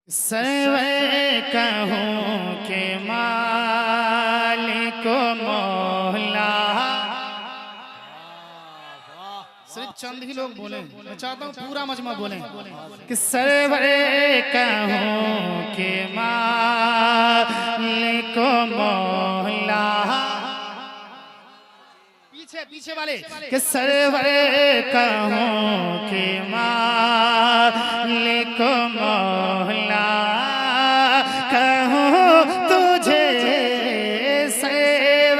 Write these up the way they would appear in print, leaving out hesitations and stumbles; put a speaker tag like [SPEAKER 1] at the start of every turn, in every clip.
[SPEAKER 1] सर्व कहूँ के मालिक मौला। सिर्फ चंद ही लोग बोले, मैं चाहता हूँ पूरा मजमा बोलें कि सर्व कहूँ के मालिक मौला। पीछे पीछे वाले कि सर्व कहूँ के मालिक मौला। कहूँ तुझे सर्व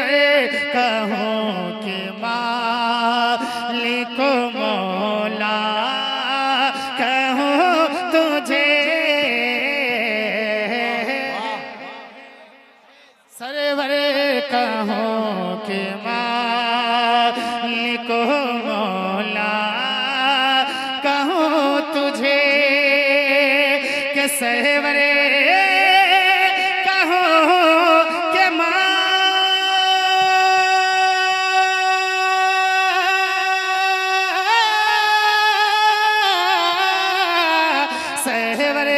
[SPEAKER 1] कहूँ के मालिक मौला। कहूँ तुझे सर्वर कहूँ के मालिक मौला। कहूँ तुझे के सर्वर कहूँ के सर्वर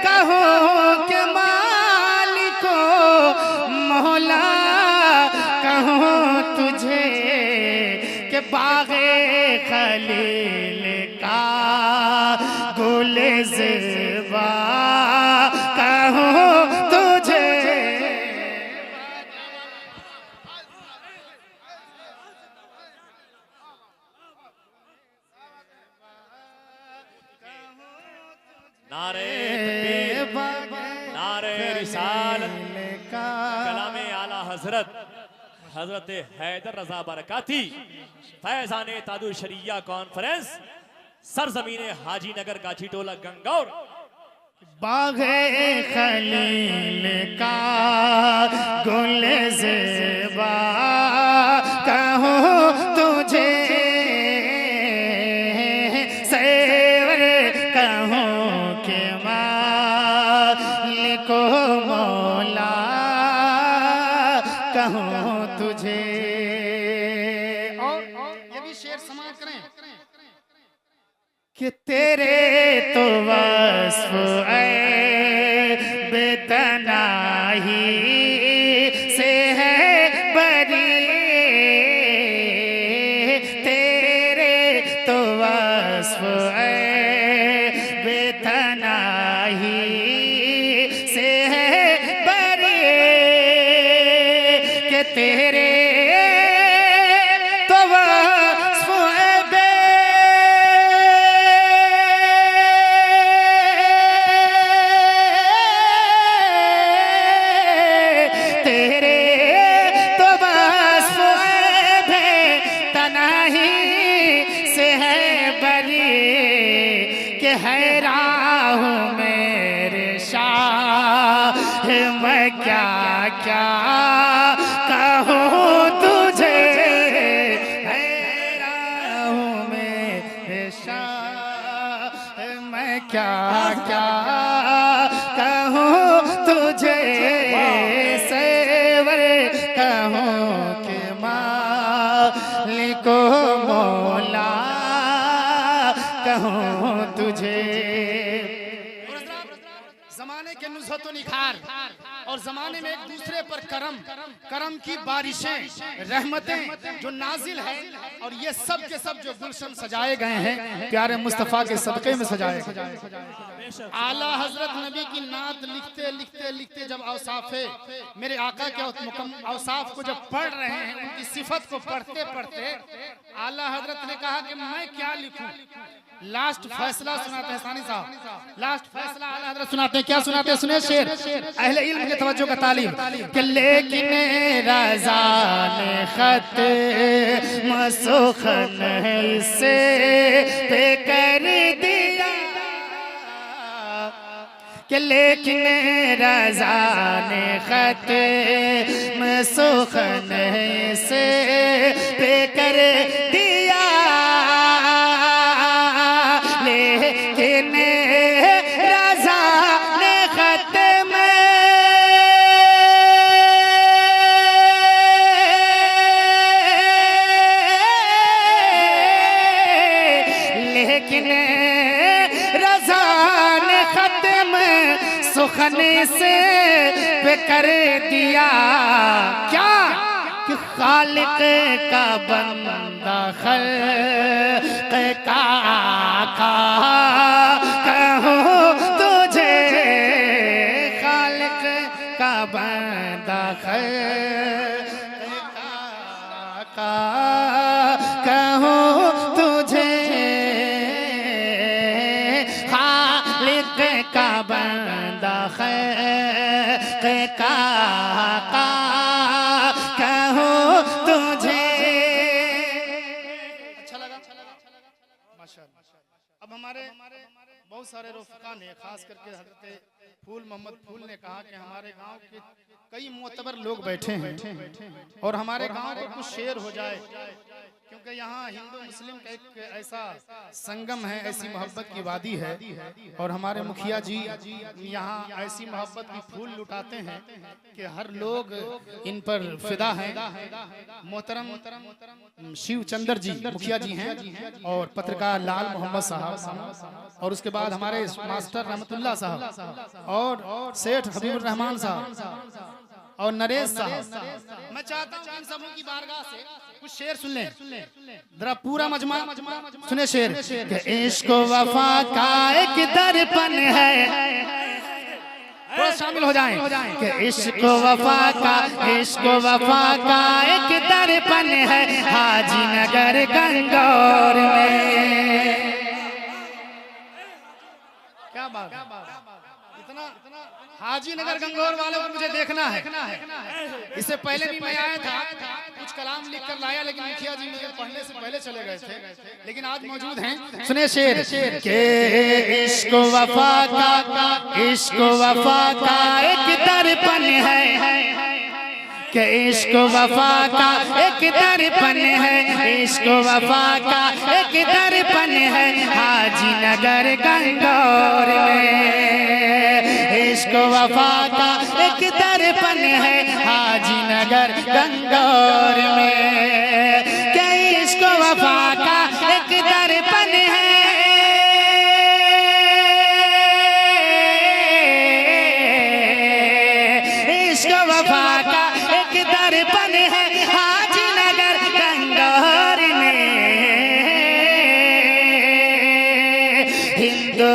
[SPEAKER 1] कहूँ के मालिक मौला। कहूँ तुझे के बाग़े खलील का गुल ज़िबा। कहूँ तुझे
[SPEAKER 2] नारे तकबीर, नारे रिसालत, कलामे आला हजरत हजरत हैदर रजा बरकाती फैजाने तादु शरिया कॉन्फ्रेंस सरजमीने हाजी नगर गाछी टोला गंगौर।
[SPEAKER 1] बाग़े खलील का गुल ज़िबा। कहूँ तुझे सर्वर कहूँ के मालिक मौला। कहूँ तुझे और ये भी शेर समाज करें कि तेरे तो वस्फ़ बेतनाही से है बरी। तेरे तो वस्फ़ बेतनाही से है बरी के तेरे तो वस्फ़ तेरे तो वस्फ़ बेतनाही से है बरी के हैरान हूँ मेरे शाह मैं क्या क्या कहूँ तुझे। हैरान हूँ मेरे शाह मैं क्या क्या कहूँ तुझे। सर्वर कहूँ के मालिक मौला। कहूँ तुझे ज़माने के नुज़हत व निखार और ज़माने में एक दूसरे पर करम की बारिशें रहमतें जो नाजिल है और ये सब के सब जो गुलशन सजाए गए हैं प्यारे मुस्तफ़ा के सदक़े में सजाए गए। आला हजरत नबी की नात लिखते लिखते लिखते जब औसाफ़े मेरे आका के औसाफ को जब पढ़ रहे हैं, उनकी सिफत को पढ़ते पढ़ते आला हजरत ने कहा कि मैं क्या लिखूं। लास्ट फैसला सुनाते हैं सानी साहब, लास्ट फैसला आला हजरत सुनाते हैं। क्या सुनाते हैं? सुने शेर अहले इल्म के तवज्जो का तालीम कि लेकिन रज़ा ने खत मसुखन से पे कर दिया कि लेकिन रज़ा ने खत मसुखन से पे कर दिया। लेकिन रज़ा ने खत लेकिन रज़ा ने खत्म सुखने से पे कर दिया क्या कि खालिक का बंदा खल्क़ का कहूँ तुझे, खालिक का बंदा खल्क़ का कहूँ तुझे, खालिक का बंदा खल्क़ का कहूँ तुझे। अच्छा लगा माशाअल्लाह। अब हमारे बहुत सारे रफ़ीक़ा ने, खास करके हज़रत फूल मोहम्मद फूल ने कहा कि हमारे गांव के कई मोतबर लोग बैठे हैं और हमारे गांव को कुछ शेर हो जाए, क्योंकि यहाँ हिंदू मुस्लिम का एक ऐसा संगम है, ऐसी मोहब्बत की वादी है और हमारे मुखिया जी यहाँ ऐसी मोहब्बत की फूल लुटाते हैं कि हर लोग इन पर फिदा हैं। मोहतरम शिव चंद्र जी मुखिया जी हैं और पत्रकार लाल मोहम्मद साहब और उसके बाद हमारे मास्टर रहमतुल्लाह साहब और सेठ हबीबुर रहमान साहब और नरेश साहब। मैं चाहता हूँ इन सबों की बारगाह से कुछ शेर सुन लें, जरा पूरा मजमा सुने शेर कि इश्क वफा का एक दर्पण है, तो शामिल हो जाएं कि इश्क वफा का एक दर्पण है हाजी नगर गंगौर में। क्या बात, इतना हाजी नगर गंगौर वालों को मुझे देखना है। इससे पहले भी मैं आया था, कुछ कलाम लिख कर लाया, लेकिन मुखिया जी मुझे पढ़ने से पहले चले गए थे, लेकिन आज मौजूद हैं। सुने शेर के इश्क वफा का एक दर्पण है, कि इश्क वफा का एक दर्पण है, इश्क वफा का एक दर्पण है हाजी नगर गंगौर में। इश्क वफा का एक दर्पण है हाजी नगर गंगौर में, क्या इश्क वफा का एक दर्पण है, इश्क वफा का एक दर्पण है हाजी नगर गंगौर में। हिंदू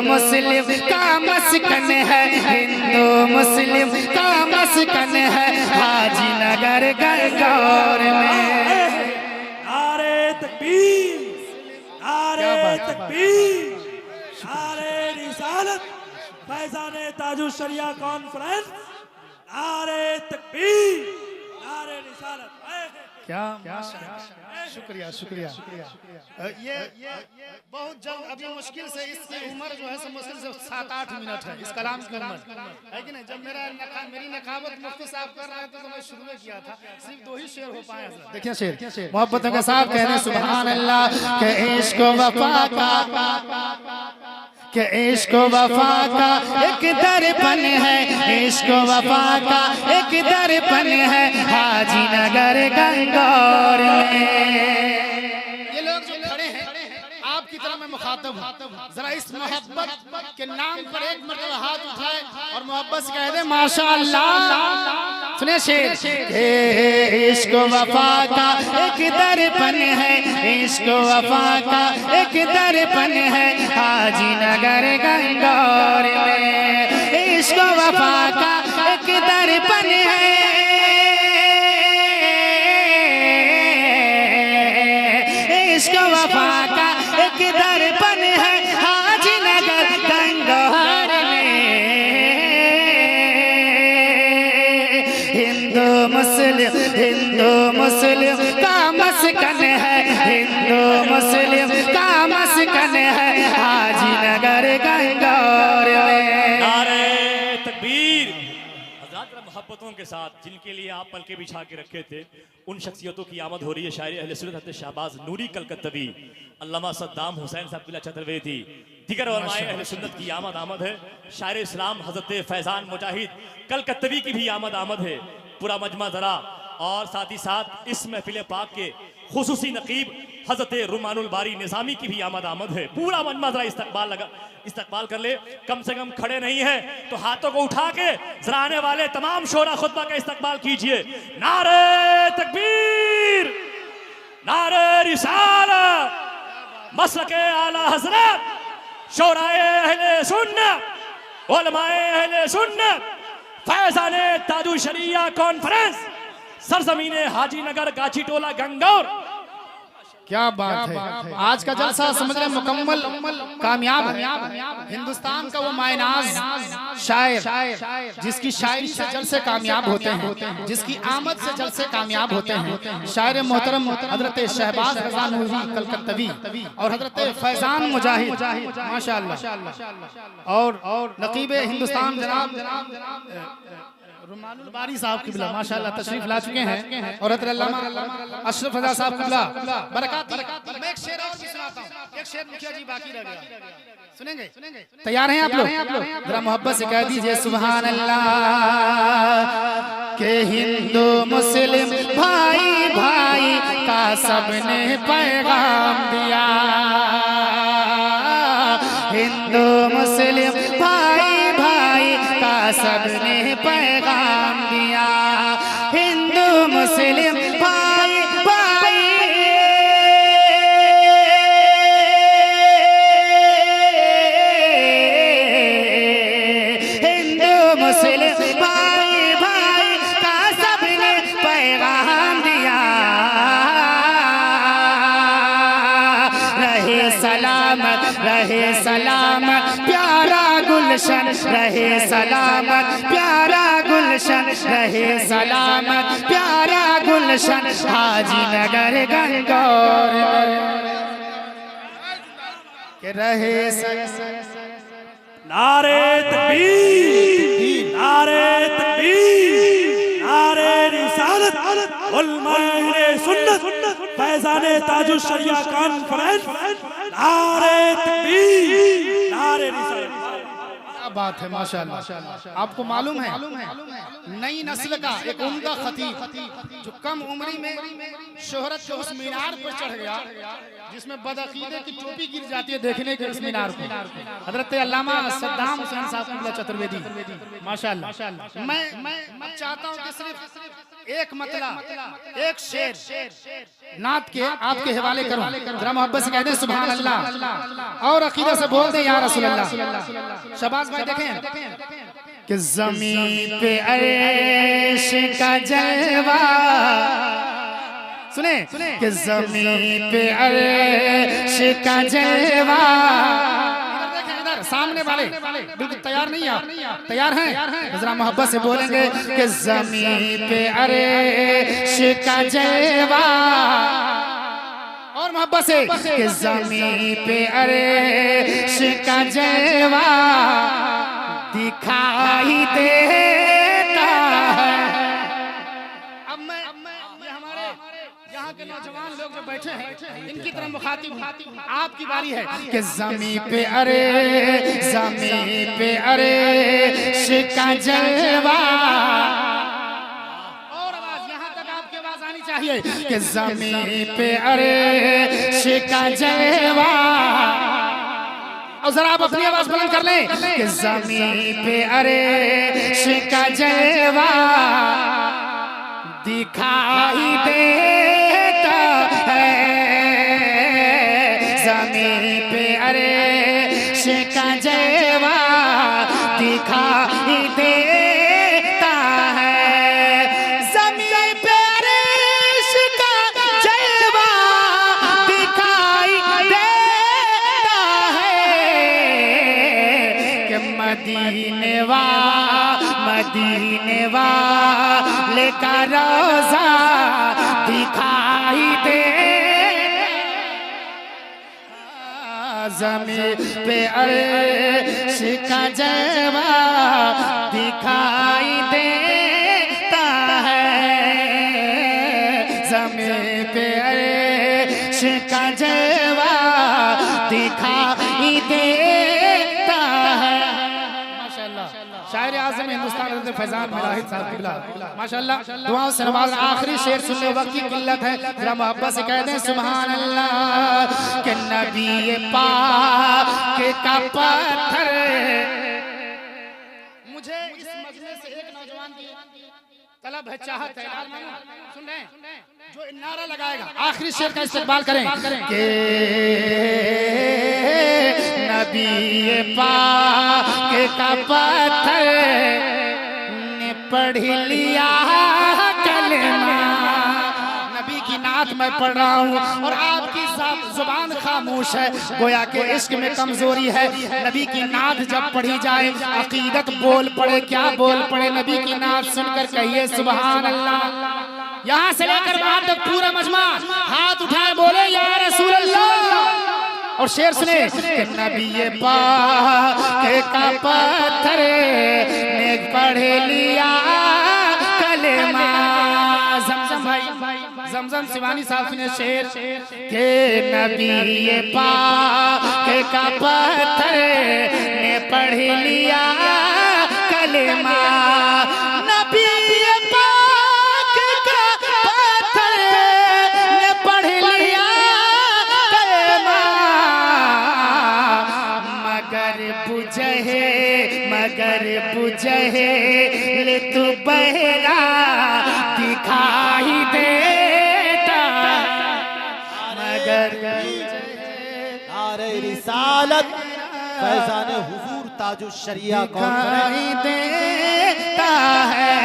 [SPEAKER 1] मुस्लिम का मस्कन है, हिंदू मुस्लिम का मस्कन है हाजी नगर गंगौर में।
[SPEAKER 3] नारे तकबीर, नारे तकबीर, नारे रिसालत, फैज़ाने ताजुश शरिया कॉन्फ्रेंस, नारे तकबीर, नारे रिसालत।
[SPEAKER 1] क्या शुक्रिया शुक्रिया। ये बहुत जल्द, अभी मुश्किल से इसकी उम्र जो है मुश्किल से 7-8 मिनट है इस कलाम की उम्र, है कि नहीं। जब मेरी नकाबत मुफ्ती साहब कर रहे थे तो मैं शुरू में किया था, सिर्फ 2 ही शेर हो पाए। देखिए शेर मोहब्बतों के साथ कहने सुभान अल्लाह के इश्क वफा का, कि इश्क वफा का एक दर्पण है, इश्क वफा का एक दर्पण है हाजी नगर गंगौर में। ये लोग जो खड़े हैं आपकी तरह मैं मुखातब हूं, जरा इस मोहब्बत के नाम पर एक मरतबा हाथ उठाए और मोहब्बत से कह दे माशाअल्लाह। सुने शेर, इश्क वफा का एक दर्पण है, इश्क वफा का एक दर्पण है हाजी नगर गंगौर में। इश्क वफा का एक दर्पण है, इश्क वफा का एक दर्पण है हाजी नगर गंगौर में। हिंदू मुस्लिम का मस्कन है, हिंदू मुस्लिम का मस्कन है हाजी नगर गंगौर में।
[SPEAKER 2] नारे तकबीर। हज़रात मोहब्बतों के साथ जिनके लिए आप पलके बिछा के रखे थे, उन शख्सियतों की आमद हो रही है। शायर अहले सुन्नत हज़रत शहबाज नूरी कलकत्तवी, अल्लामा सद्दाम हुसैन साहब किला चतुर्वेदी, दिगर उलमाए अहले सुन्नत की आमद है। शायर इस्लाम हज़रत फैज़ान मुजाहिद कलकत्तवी की भी आमद है। पूरा मजमा ज़रा और साथ ही साथ इस महफिल पाक के खुसूसी नकीब हजरत रुमानुल बारी निजामी की भी आमद है। पूरा मजमा जरा इस्तकबाल कर ले, कम से कम खड़े नहीं है तो हाथों को उठा के जरा आने वाले तमाम शोरा खुतबा का इस्तकबाल कीजिए। नारे तकबीर, नारे रिसालत, मसलके आला हजरत, शोराए अहले सुन्नत, उलमाए अहले सुन्नत, फैजाने ताजु शरिया कॉन्फ्रेंस, सरजमीने हाजी नगर गाची टोला गंगौर।
[SPEAKER 1] क्या बात है, आज का जलसा समझ रहे मुकम्मल कामयाब है। हिंदुस्तान का वो मायनाज शायर जिसकी शायरी से जलसे कामयाब होते हैं, जिसकी आमद से जलसे कामयाब होते हैं, शायर मोहतरम हजरत शहबाज रज़ा नूरी कलकत्तवी और हजरत फैजान मुजाहिद माशाअल्लाह और नकीब हिंदुस्तान जनाब रुमानुल बारी साहब किबला माशाअल्लाह तशरीफ ला चुके हैं और हज़रत अल्लामा अशरफ रज़ा साहब किबला बरकत। मैं एक शेर और भी सुनाता हूं, एक शेर मुखिया जी बाकी रह गया, सुनेंगे? तैयार हैं आप लोग? जरा मोहब्बत से कह दीजिए सुभान अल्लाह के हिंदू मुस्लिम भाई भाई का सबने पैगाम दिया, हिंदू मुस्लिम भाई भाई का सबने पैगाम दिया, हिंदू मुस्लिम भाई भाई हिंदू मुस्लिम भाई भाई का सबने पैगाम दिया, रहे सलामत प्यारा गुलशन, रहे सलामत प्यारा गुलशन, रहे सलामत प्यारा गुलशन हाजी नगर गंगौर के रहे।
[SPEAKER 3] नारे तकबीर, नारे तकबीर, नारे रिसालत, उलमाए सुन्नत, फैजाने ताजु शरिया कॉन्फ्रेंस, नारे तकबीर, नारे रिसालत।
[SPEAKER 1] क्या बात है माशाअल्लाह। आपको मालूम है नई नस्ल का एक उम्दा खतीब जो कम उम्री में शोहरत के उस मीनार पर चढ़ गया जिसमें बदअकीदे की टोपी गिर जाती है देखने के उस मीनार को, हजरत अल्लामा सद्दाम हुसैन साहब चतुर्वेदी माशाअल्लाह। मैं चाहता हूं कि सिर्फ एक मतला एक शेर नात के आपके हवाले करूं, जरा मोहब्बत से कह दे सुभान अल्लाह और अकीदत से बोल दे या रसूल अल्लाह। शबाज भाई देखें कि ज़मीन पे अर्श का जलवा, सुने कि ज़मीन पे अर्श का जलवा, इधर सामने वाले बिल्कुल तैयार नहीं आप तैयार हैं? जरा मोहब्बत से बोलेंगे कि ज़मीन पे अर्श का जलवा और मोहब्बत से कि ज़मीन पे अर्श का जलवा दिखाई देता है। अब मैं ये हमारे यहाँ के नौजवान लोग जो बैठे हैं इनकी तरफ मुखातिब आपकी बारी है कि ज़मीन पे अर्श का जलवा और आवाज यहाँ तक आपकी आवाज आनी चाहिए कि ज़मीन पे अर्श का जलवा और जरा आप अपनी आवाज बुलंद कर लें कि ज़मीन पे अर्श का जलवा दिखाई देता है, ज़मीन पे अर्श का जलवा दिखाई देता है, ज़मीन पे अर्श का जलवा दिखाई देता है कि मदीने वाले का रोज़ा दिखाई दे, ज़मीन पे अर्श का जलवा दिखाई देता है, ज़मीन पे अर्श का जलवा दिखाई देता है। माशाअल्लाह शायर आज़म हिंदुस्तान हज़रत फैजान मिलाहिद साहब किबला माशाअल्लाह दुआओं से नवाज। आखिरी शेर सुनने वक्त की किल्लत है, जरा मोहब्बत से कह दें सुभान अल्लाह के नबी पाक का पत्थर। मुझे इस मजलिस से एक नौजवान की तलब है, चाहत है, सुन रहे हैं, जो नारा लगाएगा आखिरी शेर का इस्तेमाल करें कि नबी पाक का पत्थर ने पढ़ लिया कलमा। नबी की नात मैं पढ़ रहा हूँ और आपकी जुबान खामोश है, गोया के इश्क में कमजोरी है। नबी की नात जब पढ़ी जाए अकीदत बोल पड़े, क्या बोल पड़े। नबी की नात सुनकर कहिए सुभान अल्लाह। यहाँ से लेकर वहां तक पूरा मजमा हाथ उठाए बोले या रसूल अल्लाह। और शेर सुने कि नबी पाक का पत्थर ने पढ़ लिया कलेमा। जमजम भाई, जमजम शिवानी साहब सुने शेर के नबी पाक का पत्थर ने पढ़ लिया कलेमा। नबी पाक का पत्थर ने पढ़ लिया कलेमा। मगर बुझे ले तू बहरा दिखाई देता। मगर
[SPEAKER 4] नारे रिसालत फैजान हुजूर ताजुश शरिया
[SPEAKER 1] दिखाई देता है।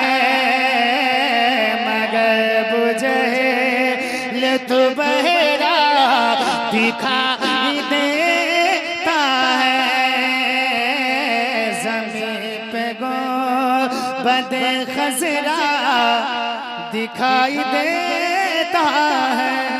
[SPEAKER 1] मगर बुझे ले तू बहरा दिखाई देता है। ज़मीन पे बदे खजरा दिखाई देता है।